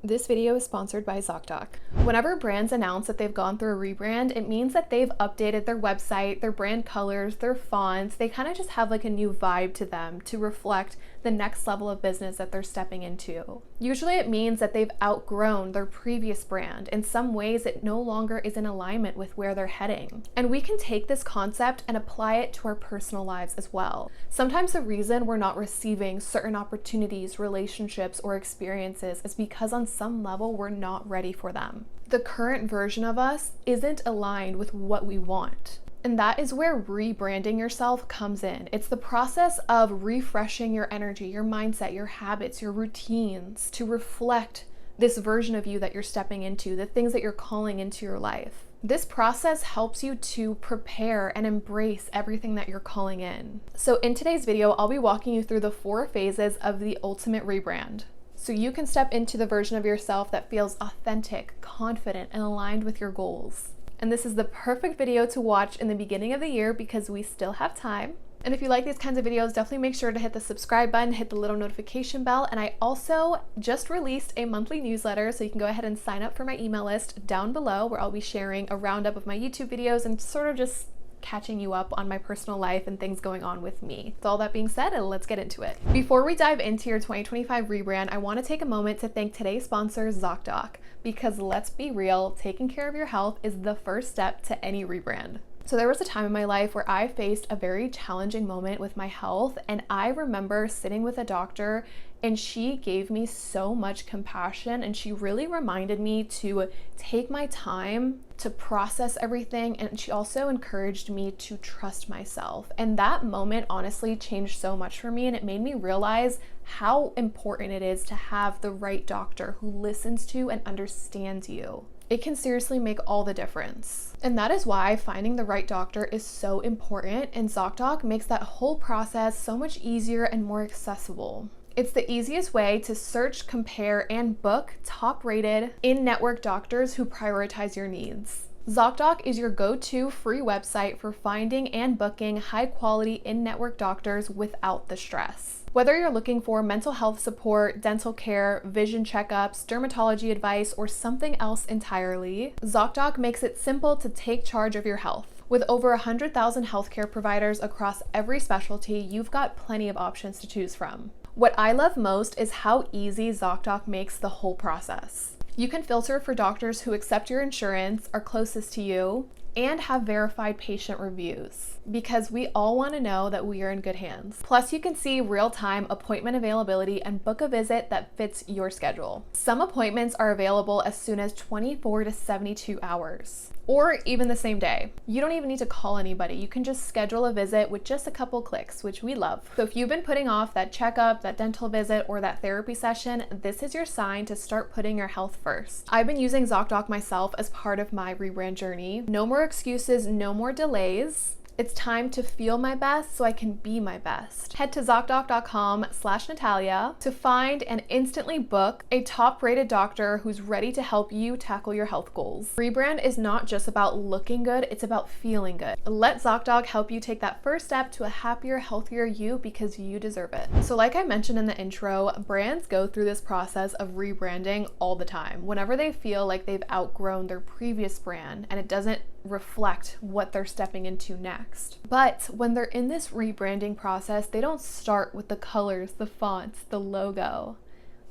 This video is sponsored by Zocdoc. Whenever brands announce that they've gone through a rebrand, it means that they've updated their website, their brand colors, their fonts. They kind of just have like a new vibe to them to reflect the next level of business that they're stepping into. Usually it means that they've outgrown their previous brand. In some ways, it no longer is in alignment with where they're heading. And we can take this concept and apply it to our personal lives as well. Sometimes the reason we're not receiving certain opportunities, relationships, or experiences is because on some level we're not ready for them. The current version of us isn't aligned with what we want. And that is where rebranding yourself comes in. It's the process of refreshing your energy, your mindset, your habits, your routines to reflect this version of you that you're stepping into, the things that you're calling into your life. This process helps you to prepare and embrace everything that you're calling in. So in today's video, I'll be walking you through the 4 phases of the ultimate rebrand, so you can step into the version of yourself that feels authentic, confident, and aligned with your goals. And this is the perfect video to watch in the beginning of the year because we still have time. And if you like these kinds of videos, definitely make sure to hit the subscribe button, hit the little notification bell. And I also just released a monthly newsletter, so you can go ahead and sign up for my email list down below, where I'll be sharing a roundup of my YouTube videos and sort of just catching you up on my personal life and things going on with me. With all that being said, let's get into it. Before we dive into your 2025 rebrand, I want to take a moment to thank today's sponsor, Zocdoc, because let's be real, taking care of your health is the first step to any rebrand. So there was a time in my life where I faced a very challenging moment with my health, and I remember sitting with a doctor and she gave me so much compassion, and she really reminded me to take my time to process everything, and she also encouraged me to trust myself. And that moment honestly changed so much for me, and it made me realize how important it is to have the right doctor who listens to and understands you. It can seriously make all the difference. And that is why finding the right doctor is so important, and Zocdoc makes that whole process so much easier and more accessible. It's the easiest way to search, compare, and book top-rated in-network doctors who prioritize your needs. Zocdoc is your go-to free website for finding and booking high-quality in-network doctors without the stress. Whether you're looking for mental health support, dental care, vision checkups, dermatology advice, or something else entirely, Zocdoc makes it simple to take charge of your health. With over 100,000 healthcare providers across every specialty, you've got plenty of options to choose from. What I love most is how easy Zocdoc makes the whole process. You can filter for doctors who accept your insurance, are closest to you, and have verified patient reviews, because we all want to know that we are in good hands. Plus, you can see real-time appointment availability and book a visit that fits your schedule. Some appointments are available as soon as 24 to 72 hours, or even the same day. You don't even need to call anybody. You can just schedule a visit with just a couple clicks, which we love. So if you've been putting off that checkup, that dental visit, or that therapy session, this is your sign to start putting your health first. I've been using Zocdoc myself as part of my rebrand journey. No more excuses, no more delays. It's time to feel my best so I can be my best. Head to Zocdoc.com/Natalia to find and instantly book a top-rated doctor who's ready to help you tackle your health goals. Rebrand is not just about looking good, it's about feeling good. Let Zocdoc help you take that first step to a happier, healthier you, because you deserve it. So like I mentioned in the intro, brands go through this process of rebranding all the time. Whenever they feel like they've outgrown their previous brand and it doesn't reflect what they're stepping into next. But when they're in this rebranding process, they don't start with the colors, the fonts, the logo,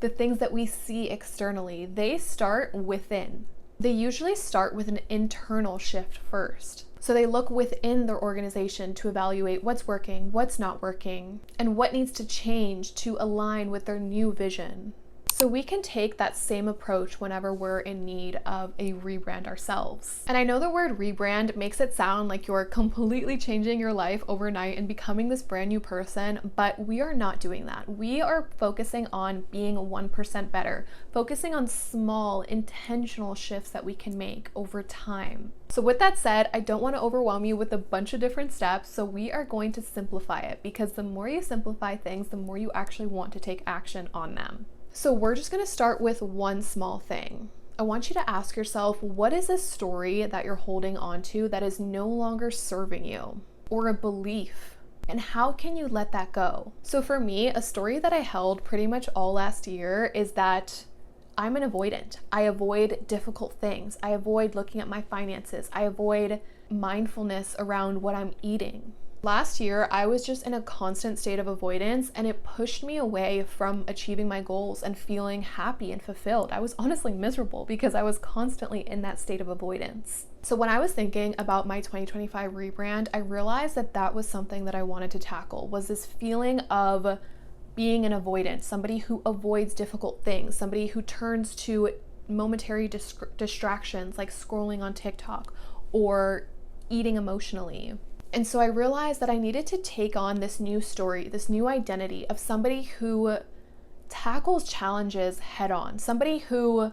the things that we see externally. They start within. They usually start with an internal shift first. So they look within their organization to evaluate what's working, what's not working, and what needs to change to align with their new vision. So we can take that same approach whenever we're in need of a rebrand ourselves. And I know the word rebrand makes it sound like you're completely changing your life overnight and becoming this brand new person, but we are not doing that. We are focusing on being 1% better, focusing on small, intentional shifts that we can make over time. So with that said, I don't want to overwhelm you with a bunch of different steps, so we are going to simplify it, because the more you simplify things, the more you actually want to take action on them. So we're just going to start with one small thing. I want you to ask yourself, what is a story that you're holding on to that is no longer serving you, or a belief? And how can you let that go? So for me, a story that I held pretty much all last year is that I'm an avoidant. I avoid difficult things. I avoid looking at my finances. I avoid mindfulness around what I'm eating. Last year, I was just in a constant state of avoidance, and it pushed me away from achieving my goals and feeling happy and fulfilled. I was honestly miserable because I was constantly in that state of avoidance. So when I was thinking about my 2025 rebrand, I realized that that was something that I wanted to tackle, was this feeling of being an avoidant, somebody who avoids difficult things, somebody who turns to momentary distractions like scrolling on TikTok or eating emotionally. And so I realized that I needed to take on this new story, this new identity of somebody who tackles challenges head on, somebody who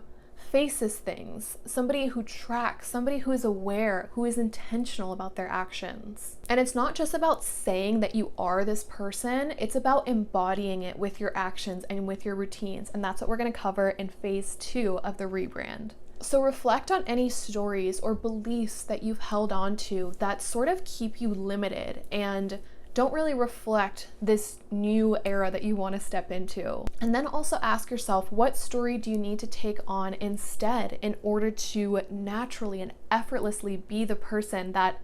faces things, somebody who tracks, somebody who is aware, who is intentional about their actions. And it's not just about saying that you are this person, it's about embodying it with your actions and with your routines. And that's what we're going to cover in phase 2 of the rebrand. So reflect on any stories or beliefs that you've held on to that sort of keep you limited and don't really reflect this new era that you want to step into. And then also ask yourself, what story do you need to take on instead in order to naturally and effortlessly be the person that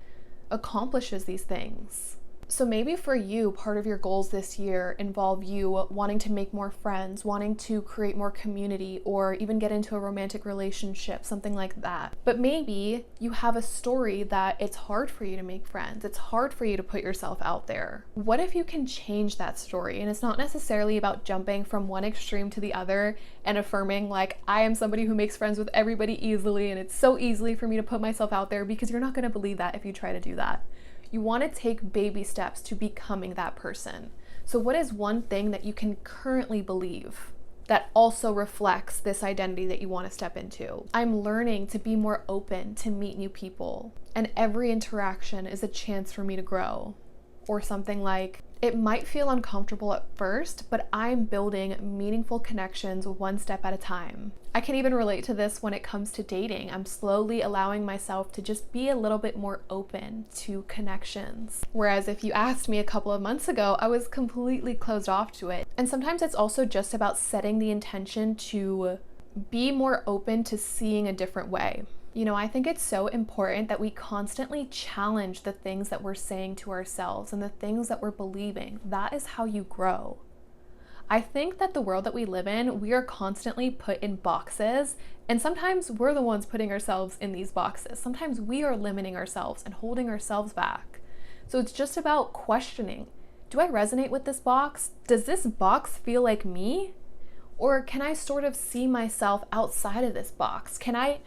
accomplishes these things? So maybe for you, part of your goals this year involve you wanting to make more friends, wanting to create more community, or even get into a romantic relationship, something like that. But maybe you have a story that it's hard for you to make friends. It's hard for you to put yourself out there. What if you can change that story? And it's not necessarily about jumping from one extreme to the other and affirming like, I am somebody who makes friends with everybody easily and it's so easily for me to put myself out there, because you're not going to believe that if you try to do that. You want to take baby steps to becoming that person. So what is one thing that you can currently believe that also reflects this identity that you want to step into? I'm learning to be more open to meet new people, and every interaction is a chance for me to grow. Or something like, it might feel uncomfortable at first, but I'm building meaningful connections one step at a time. I can even relate to this when it comes to dating. I'm slowly allowing myself to just be a little bit more open to connections. Whereas if you asked me a couple of months ago, I was completely closed off to it. And sometimes it's also just about setting the intention to be more open to seeing a different way. You know, I think it's so important that we constantly challenge the things that we're saying to ourselves and the things that we're believing. That is how you grow. I think that the world that we live in, we are constantly put in boxes, and sometimes we're the ones putting ourselves in these boxes. Sometimes we are limiting ourselves and holding ourselves back. So it's just about questioning, do I resonate with this box? Does this box feel like me? Or can I sort of see myself outside of this box? Can I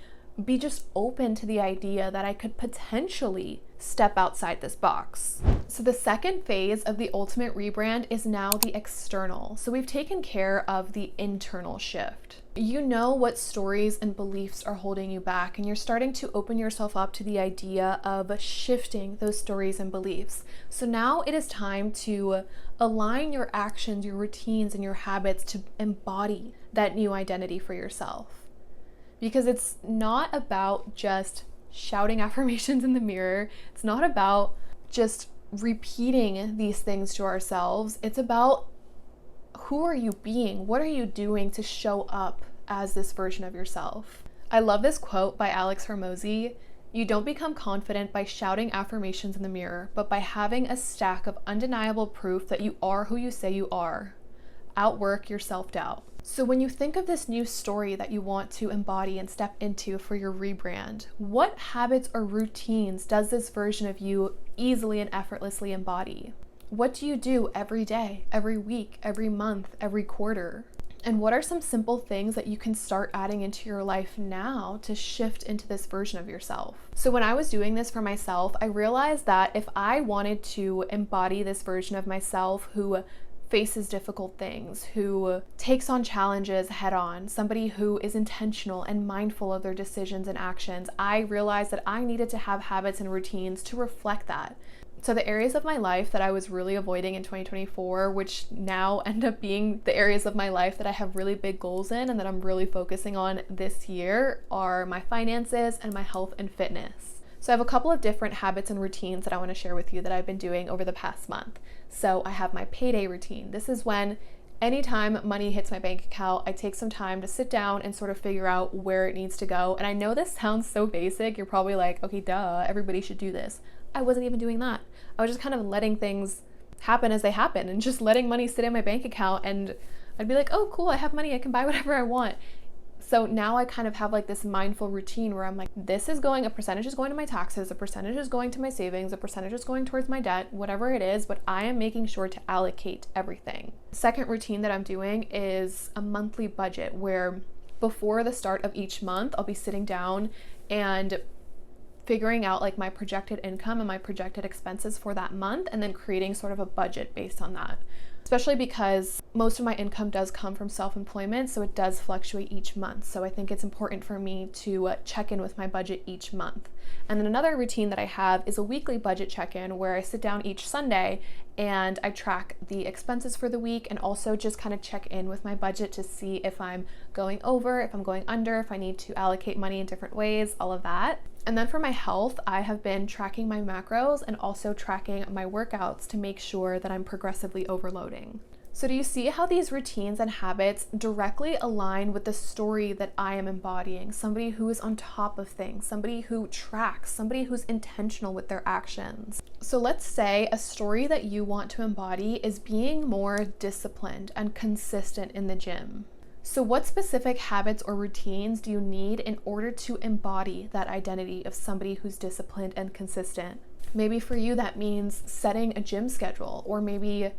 be just open to the idea that I could potentially step outside this box? So the second phase of the ultimate rebrand is now the external. So we've taken care of the internal shift. You know what stories and beliefs are holding you back, and you're starting to open yourself up to the idea of shifting those stories and beliefs. So now it is time to align your actions, your routines, and your habits to embody that new identity for yourself. Because it's not about just shouting affirmations in the mirror. It's not about just repeating these things to ourselves. It's about, who are you being? What are you doing to show up as this version of yourself? I love this quote by Alex Hormozy. You don't become confident by shouting affirmations in the mirror, but by having a stack of undeniable proof that you are who you say you are. Outwork your self-doubt. So when you think of this new story that you want to embody and step into for your rebrand, what habits or routines does this version of you easily and effortlessly embody? What do you do every day, every week, every month, every quarter? And what are some simple things that you can start adding into your life now to shift into this version of yourself? So when I was doing this for myself, I realized that if I wanted to embody this version of myself who faces difficult things, who takes on challenges head on, somebody who is intentional and mindful of their decisions and actions, I realized that I needed to have habits and routines to reflect that. So the areas of my life that I was really avoiding in 2024, which now end up being the areas of my life that I have really big goals in and that I'm really focusing on this year, are my finances and my health and fitness. So I have a couple of different habits and routines that I want to share with you that I've been doing over the past month. So I have my payday routine. This is when Anytime money hits my bank account, I take some time to sit down and sort of figure out where it needs to go. And I know this sounds so basic. You're probably like, okay, duh, everybody should do this. I wasn't even doing that. I was just kind of letting things happen as they happen and just letting money sit in my bank account. And I'd be like, oh, cool, I have money. I can buy whatever I want. So now I kind of have like this mindful routine where I'm like, a percentage is going to my taxes, a percentage is going to my savings, a percentage is going towards my debt, whatever it is, but I am making sure to allocate everything. Second routine that I'm doing is a monthly budget where before the start of each month, I'll be sitting down and figuring out like my projected income and my projected expenses for that month, and then creating sort of a budget based on that. Especially because most of my income does come from self-employment, so it does fluctuate each month. So I think it's important for me to check in with my budget each month. And then another routine that I have is a weekly budget check-in where I sit down each Sunday and I track the expenses for the week and also just kind of check in with my budget to see if I'm going over, if I'm going under, if I need to allocate money in different ways, all of that. And then for my health, I have been tracking my macros and also tracking my workouts to make sure that I'm progressively overloading. So do you see how these routines and habits directly align with the story that I am embodying? Somebody who is on top of things, somebody who tracks, somebody who's intentional with their actions. So let's say a story that you want to embody is being more disciplined and consistent in the gym. So what specific habits or routines do you need in order to embody that identity of somebody who's disciplined and consistent? Maybe for you that means setting a gym schedule, or maybe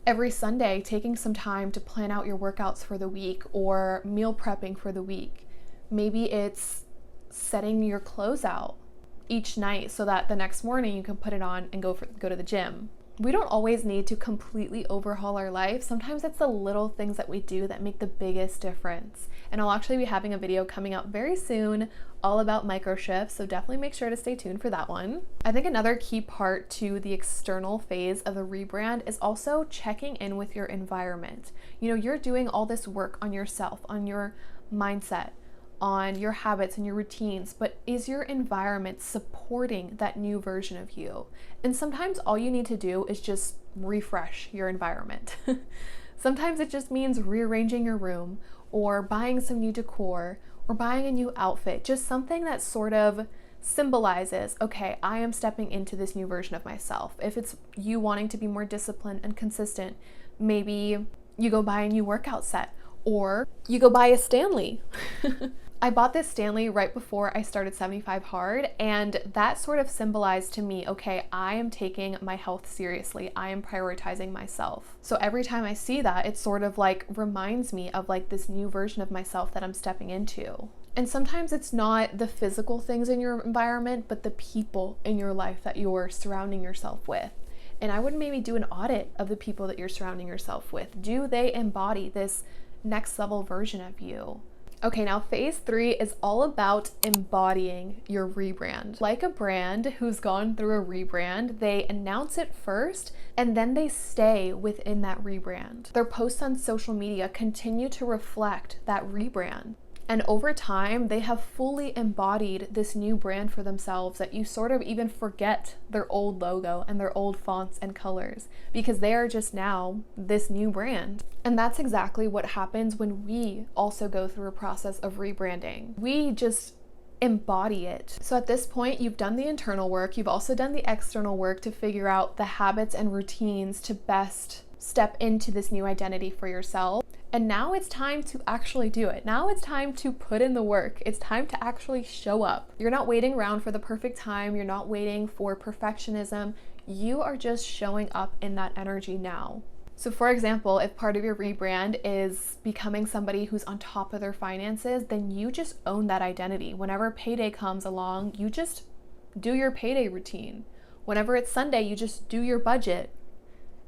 every Sunday taking some time to plan out your workouts for the week or meal prepping for the week. Maybe it's setting your clothes out each night so that the next morning you can put it on and go to the gym. We don't always need to completely overhaul our life. Sometimes it's the little things that we do that make the biggest difference. And I'll actually be having a video coming out very soon all about micro shifts, so definitely make sure to stay tuned for that one. I think another key part to the external phase of a rebrand is also checking in with your environment. You know, you're doing all this work on yourself, on your mindset, on your habits and your routines, but is your environment supporting that new version of you? And sometimes all you need to do is just refresh your environment. Sometimes it just means rearranging your room or buying some new decor or buying a new outfit, just something that sort of symbolizes, okay, I am stepping into this new version of myself. If it's you wanting to be more disciplined and consistent, maybe you go buy a new workout set or you go buy a Stanley. I bought this Stanley right before I started 75 Hard, and that sort of symbolized to me, okay, I am taking my health seriously. I am prioritizing myself. So every time I see that, it sort of like reminds me of like this new version of myself that I'm stepping into. And sometimes it's not the physical things in your environment, but the people in your life that you're surrounding yourself with. And I would maybe do an audit of the people that you're surrounding yourself with. Do they embody this next level version of you? Okay, now phase 3 is all about embodying your rebrand. Like a brand who's gone through a rebrand, they announce it first and then they stay within that rebrand. Their posts on social media continue to reflect that rebrand. And over time, they have fully embodied this new brand for themselves that you sort of even forget their old logo and their old fonts and colors because they are just now this new brand. And that's exactly what happens when we also go through a process of rebranding. We just embody it. So at this point, you've done the internal work, you've also done the external work to figure out the habits and routines to best step into this new identity for yourself. And now it's time to actually do it. Now it's time to put in the work. It's time to actually show up. You're not waiting around for the perfect time. You're not waiting for perfectionism. You are just showing up in that energy now. So for example, if part of your rebrand is becoming somebody who's on top of their finances, then you just own that identity. Whenever payday comes along, you just do your payday routine. Whenever it's Sunday, you just do your budget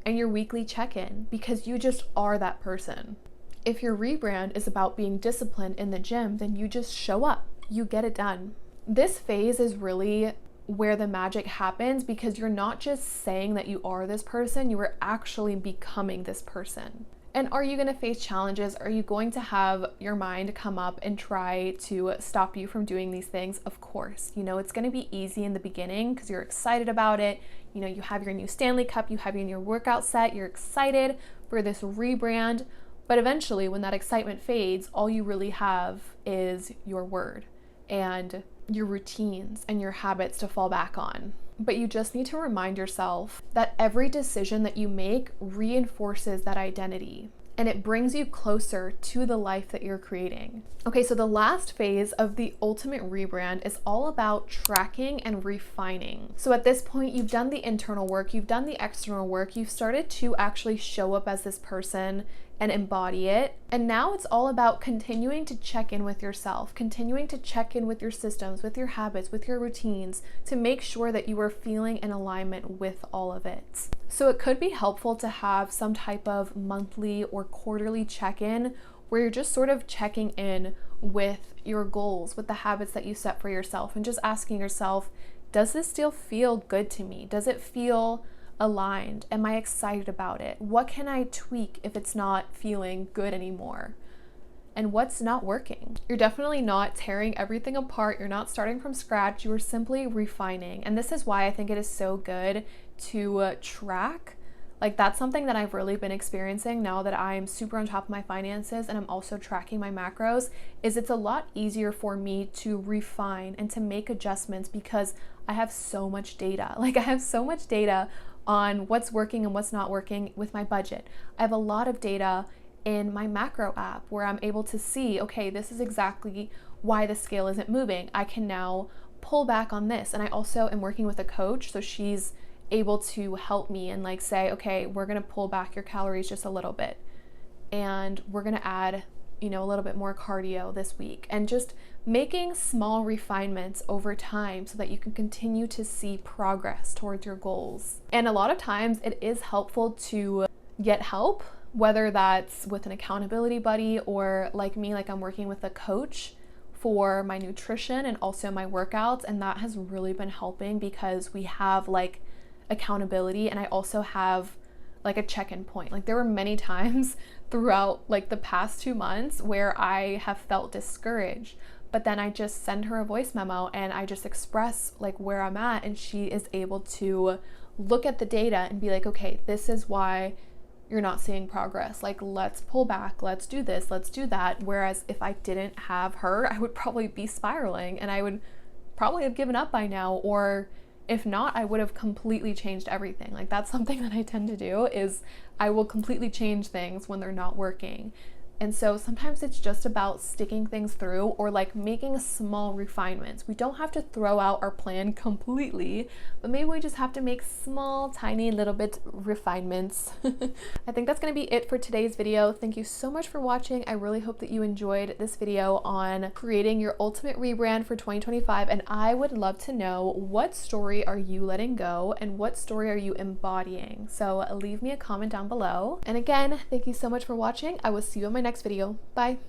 and your weekly check-in because you just are that person. If your rebrand is about being disciplined in the gym, then you just show up, you get it done. This phase is really where the magic happens because you're not just saying that you are this person, you are actually becoming this person. And are you going to face challenges? Are you going to have your mind come up and try to stop you from doing these things? Of course. You know, it's going to be easy in the beginning because you're excited about it. You know, you have your new Stanley Cup, you have your new workout set, you're excited for this rebrand. But eventually, when that excitement fades, all you really have is your word and your routines and your habits to fall back on. But you just need to remind yourself that every decision that you make reinforces that identity, and it brings you closer to the life that you're creating. Okay, so the last phase of the ultimate rebrand is all about tracking and refining. So at this point, you've done the internal work, you've done the external work, you've started to actually show up as this person and embody it. And now it's all about continuing to check in with yourself, continuing to check in with your systems, with your habits, with your routines, to make sure that you are feeling in alignment with all of it. So it could be helpful to have some type of monthly or quarterly check-in where you're just sort of checking in with your goals, with the habits that you set for yourself, and just asking yourself, does this still feel good to me? Does it feel aligned? Am I excited about it? What can I tweak if it's not feeling good anymore? And what's not working? You're definitely not tearing everything apart. You're not starting from scratch. You are simply refining. And this is why I think it is so good to track. Like, that's something that I've really been experiencing now that I'm super on top of my finances and I'm also tracking my macros, is it's a lot easier for me to refine and to make adjustments because I have so much data. Like, I have so much data on what's working and what's not working with my budget. I have a lot of data in my macro app where I'm able to see, okay, this is exactly why the scale isn't moving. I can now pull back on this. And I also am working with a coach, so she's able to help me and like say, okay, we're gonna pull back your calories just a little bit, and we're gonna add, a little bit more cardio this week, and just making small refinements over time so that you can continue to see progress towards your goals. And a lot of times it is helpful to get help, whether that's with an accountability buddy or like me, like I'm working with a coach for my nutrition and also my workouts, and that has really been helping because we have like accountability, and I also have like a check-in point. Like, there were many times throughout like the past 2 months where I have felt discouraged, but then I just send her a voice memo and I just express like where I'm at, and she is able to look at the data and be like, okay, this is why you're not seeing progress. Like, let's pull back, let's do this, let's do that. Whereas if I didn't have her, I would probably be spiraling and I would probably have given up by now, or if not, I would have completely changed everything. Like, that's something that I tend to do, is I will completely change things when they're not working. And so sometimes it's just about sticking things through or like making small refinements. We don't have to throw out our plan completely, but maybe we just have to make small, tiny little bit refinements. I think that's going to be it for today's video. Thank you so much for watching. I really hope that you enjoyed this video on creating your ultimate rebrand for 2025. And I would love to know, what story are you letting go and what story are you embodying? So leave me a comment down below. And again, thank you so much for watching. I will see you in my next video. Bye.